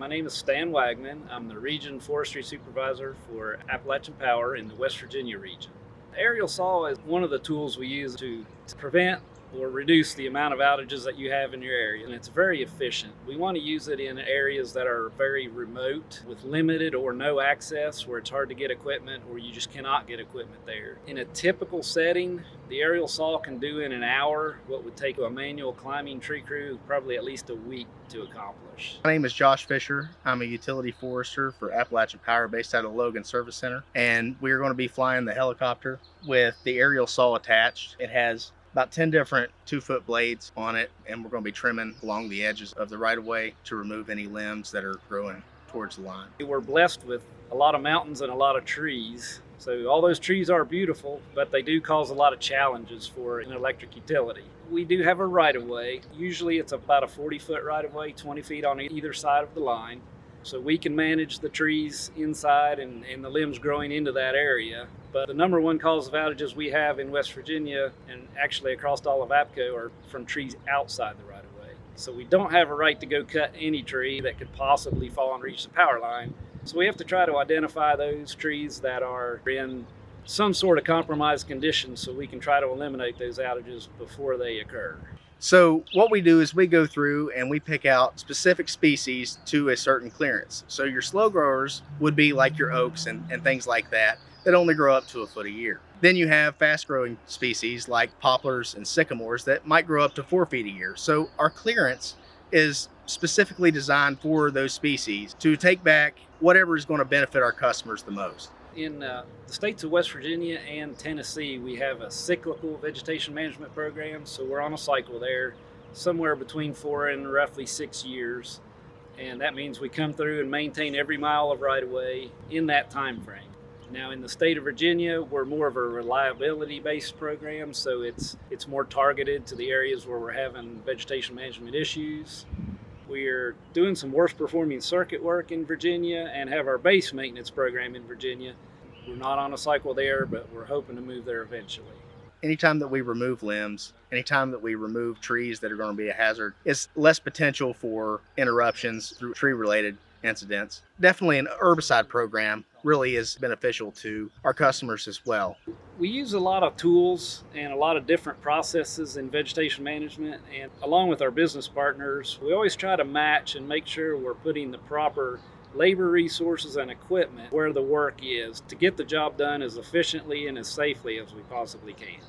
My name is Stan Wagman. I'm the Region Forestry Supervisor for Appalachian Power in the West Virginia region. Aerial saw is one of the tools we use to prevent or reduce the amount of outages that you have in your area, and it's very efficient. We want to use it in areas that are very remote with limited or no access, where it's hard to get equipment or you just cannot get equipment there. In a typical setting, the aerial saw can do in an hour what would take a manual climbing tree crew probably at least a week to accomplish. My name is Josh Fisher. I'm a utility forester for Appalachian Power based out of Logan Service Center, and we're going to be flying the helicopter with the aerial saw attached. It has about 10 different 2-foot blades on it, and we're going to be trimming along the edges of the right-of-way to remove any limbs that are growing towards the line. We're blessed with a lot of mountains and a lot of trees. So all those trees are beautiful, but they do cause a lot of challenges for an electric utility. We do have a right-of-way. Usually it's about a 40-foot right-of-way, 20 feet on either side of the line. So we can manage the trees inside and the limbs growing into that area. But the number one cause of outages we have in West Virginia and actually across all of APCO are from trees outside the right-of-way. So we don't have a right to go cut any tree that could possibly fall and reach the power line. So we have to try to identify those trees that are in some sort of compromised condition so we can try to eliminate those outages before they occur. So what we do is we go through and we pick out specific species to a certain clearance. So your slow growers would be like your oaks and things like that only grow up to a foot a year. Then you have fast growing species like poplars and sycamores that might grow up to 4 feet a year. So our clearance is specifically designed for those species to take back whatever is going to benefit our customers the most. In the states of West Virginia and Tennessee, we have a cyclical vegetation management program, so we're on a cycle there, somewhere between 4 and roughly 6 years, and that means we come through and maintain every mile of right-of-way in that time frame. Now in the state of Virginia, we're more of a reliability-based program, so it's more targeted to the areas where we're having vegetation management issues. We're doing some worst performing circuit work in Virginia and have our base maintenance program in Virginia. We're not on a cycle there, but we're hoping to move there eventually. Anytime that we remove limbs, anytime that we remove trees that are going to be a hazard, it's less potential for interruptions through tree-related incidents. Definitely an herbicide program really is beneficial to our customers as well. We use a lot of tools and a lot of different processes in vegetation management, and along with our business partners, we always try to match and make sure we're putting the proper labor resources and equipment where the work is to get the job done as efficiently and as safely as we possibly can.